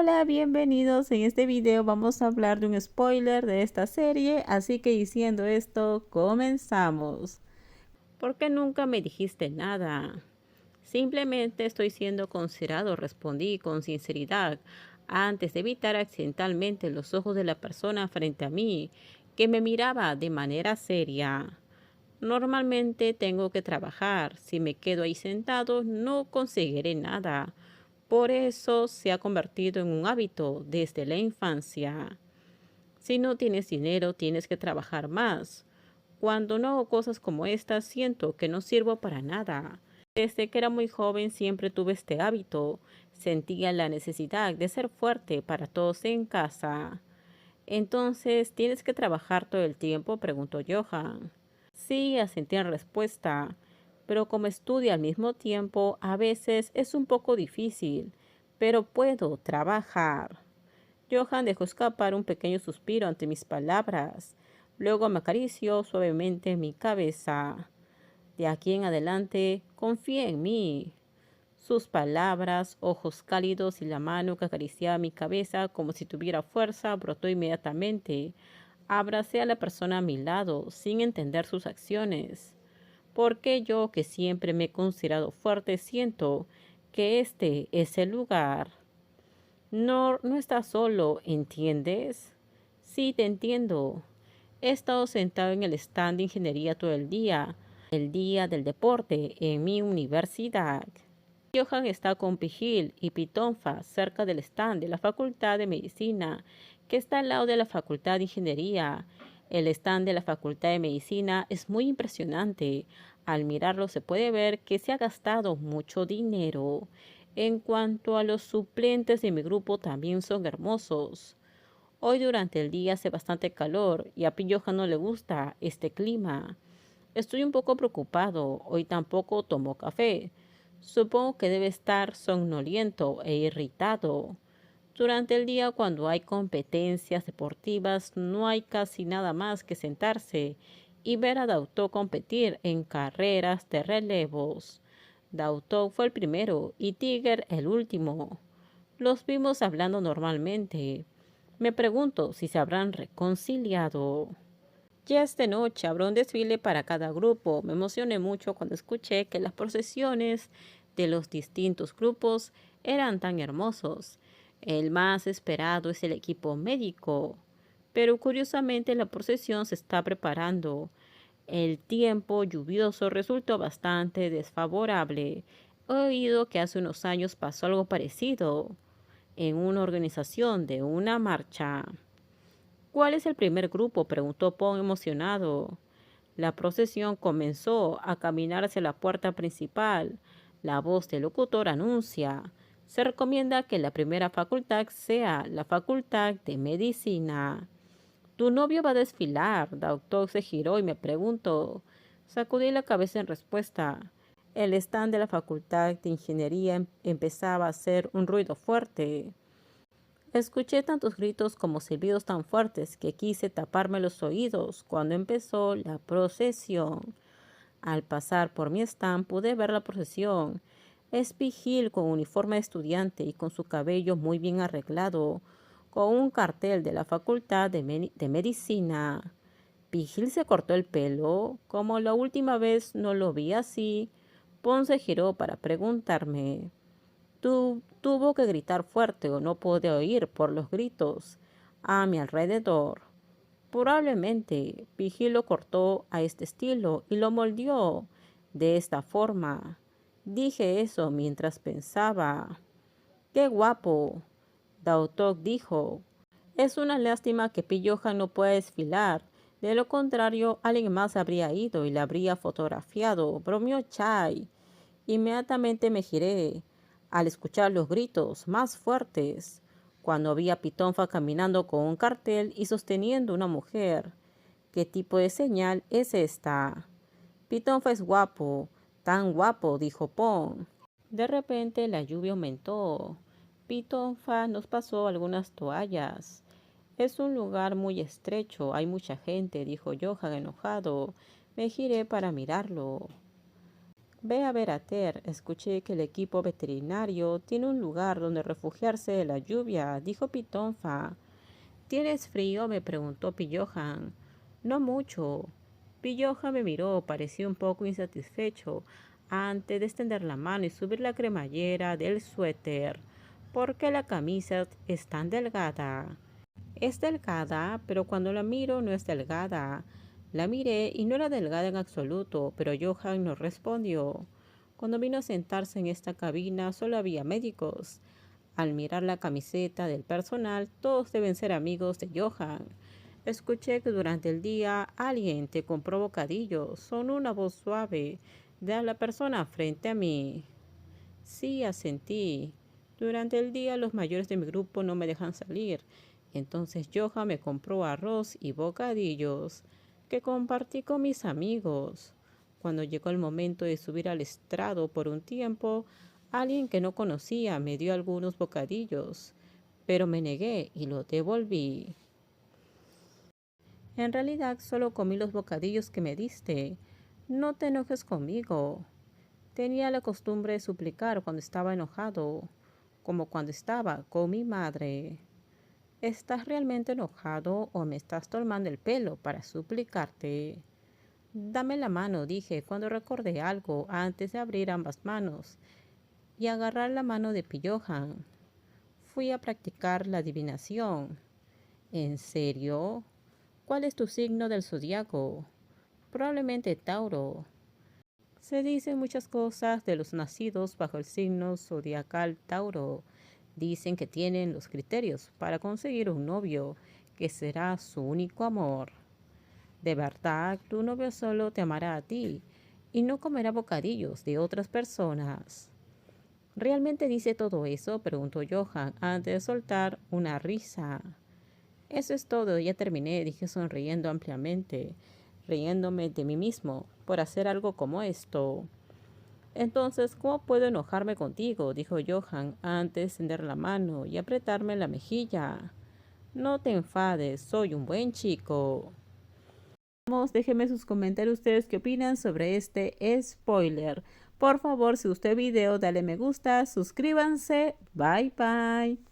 Hola, bienvenidos. En este video vamos a hablar de un spoiler de esta serie, así que diciendo esto, comenzamos. ¿Por qué nunca me dijiste nada? Simplemente estoy siendo considerado, respondí con sinceridad, antes de evitar accidentalmente los ojos de la persona frente a mí, que me miraba de manera seria. Normalmente tengo que trabajar. Si me quedo ahí sentado, no conseguiré nada. Por eso se ha convertido en un hábito desde la infancia. Si no tienes dinero, tienes que trabajar más. Cuando no hago cosas como estas, siento que no sirvo para nada. Desde que era muy joven siempre tuve este hábito. Sentía la necesidad de ser fuerte para todos en casa. Entonces, ¿tienes que trabajar todo el tiempo?, preguntó Johan. Sí, asentí en respuesta, pero como estudio al mismo tiempo, a veces es un poco difícil, pero puedo trabajar. Johan dejó escapar un pequeño suspiro ante mis palabras. Luego me acarició suavemente mi cabeza. De aquí en adelante, confía en mí. Sus palabras, ojos cálidos y la mano que acariciaba mi cabeza como si tuviera fuerza brotó inmediatamente. Abracé a la persona a mi lado, sin entender sus acciones. Porque yo, que siempre me he considerado fuerte, siento que este es el lugar? No estás solo, ¿entiendes? Sí, te entiendo. He estado sentado en el stand de ingeniería todo el día del deporte, en mi universidad. Johan está con Pijil y Pitonfa cerca del stand de la Facultad de Medicina, que está al lado de la Facultad de Ingeniería. El stand de la Facultad de Medicina es muy impresionante. Al mirarlo se puede ver que se ha gastado mucho dinero. En cuanto a los suplentes de mi grupo, también son hermosos. Hoy durante el día hace bastante calor y a Johan no le gusta este clima. Estoy un poco preocupado. Hoy tampoco tomó café. Supongo que debe estar somnoliento e irritado. Durante el día, cuando hay competencias deportivas, no hay casi nada más que sentarse y ver a Dautó competir en carreras de relevos. Dautó fue el primero y Tiger el último. Los vimos hablando normalmente. Me pregunto si se habrán reconciliado. Ya esta noche habrá un desfile para cada grupo. Me emocioné mucho cuando escuché que las procesiones de los distintos grupos eran tan hermosos. El más esperado es el equipo médico, pero curiosamente la procesión se está preparando. El tiempo lluvioso resultó bastante desfavorable. He oído que hace unos años pasó algo parecido en una organización de una marcha. ¿Cuál es el primer grupo?, preguntó Pong emocionado. La procesión comenzó a caminar hacia la puerta principal. La voz del locutor anuncia: se recomienda que la primera facultad sea la Facultad de Medicina. Tu novio va a desfilar. Doctor se giró y me preguntó. Sacudí la cabeza en respuesta. El stand de la Facultad de Ingeniería empezaba a hacer un ruido fuerte. Escuché tantos gritos como silbidos tan fuertes que quise taparme los oídos cuando empezó la procesión. Al pasar por mi stand pude ver la procesión. Es Vigil con uniforme de estudiante y con su cabello muy bien arreglado, con un cartel de la Facultad de Medicina. Vigil se cortó el pelo. Como la última vez no lo vi así, Ponce giró para preguntarme. Tuvo que gritar fuerte o no pude oír por los gritos a mi alrededor. Probablemente Vigil lo cortó a este estilo y lo moldeó de esta forma. Dije eso mientras pensaba. ¡Qué guapo! Dautok dijo. Es una lástima que Johan no pueda desfilar. De lo contrario, alguien más habría ido y la habría fotografiado, bromeó Chai. Inmediatamente me giré al escuchar los gritos más fuertes, cuando vi a Pitonfa caminando con un cartel y sosteniendo una mujer. ¿Qué tipo de señal es esta? Pitonfa es guapo, tan guapo, dijo Pon. De repente la lluvia aumentó. Pitonfa nos pasó algunas toallas. Es un lugar muy estrecho, hay mucha gente, dijo Johan enojado. Me giré para mirarlo. Ve a ver a Ter. Escuché que el equipo veterinario tiene un lugar donde refugiarse de la lluvia, dijo Pitonfa. ¿Tienes frío?, me preguntó Pillojan. No mucho. Pillojan me miró, parecía un poco insatisfecho, antes de extender la mano y subir la cremallera del suéter. ¿Por qué la camisa es tan delgada? Es delgada, pero cuando la miro no es delgada. La miré y no era delgada en absoluto, pero Johan no respondió. Cuando vino a sentarse en esta cabina solo había médicos. Al mirar la camiseta del personal, todos deben ser amigos de Johan. Escuché que durante el día alguien te compró bocadillos. Son una voz suave de la persona frente a mí. Sí, asentí. Durante el día los mayores de mi grupo no me dejan salir. Entonces Johan me compró arroz y bocadillos que compartí con mis amigos. Cuando llegó el momento de subir al estrado por un tiempo, alguien que no conocía me dio algunos bocadillos, pero me negué y los devolví. En realidad solo comí los bocadillos que me diste. No te enojes conmigo. Tenía la costumbre de suplicar cuando estaba enojado, como cuando estaba con mi madre. ¿Estás realmente enojado o me estás tomando el pelo para suplicarte? Dame la mano, dije cuando recordé algo antes de abrir ambas manos y agarrar la mano de Pillojan. Fui a practicar la adivinación. ¿En serio? ¿Cuál es tu signo del zodiaco? Probablemente Tauro. Se dicen muchas cosas de los nacidos bajo el signo zodiacal Tauro. Dicen que tienen los criterios para conseguir un novio que será su único amor. De verdad, tu novio solo te amará a ti y no comerá bocadillos de otras personas. ¿Realmente dice todo eso?, preguntó Johan antes de soltar una risa. Eso es todo, ya terminé, dije sonriendo ampliamente, riéndome de mí mismo por hacer algo como esto. Entonces, ¿cómo puedo enojarme contigo?, dijo Johan antes de extender la mano y apretarme la mejilla. No te enfades, soy un buen chico. Vamos, déjenme sus comentarios ustedes qué opinan sobre este spoiler. Por favor, si gustó el video, dale me gusta, suscríbanse. Bye bye.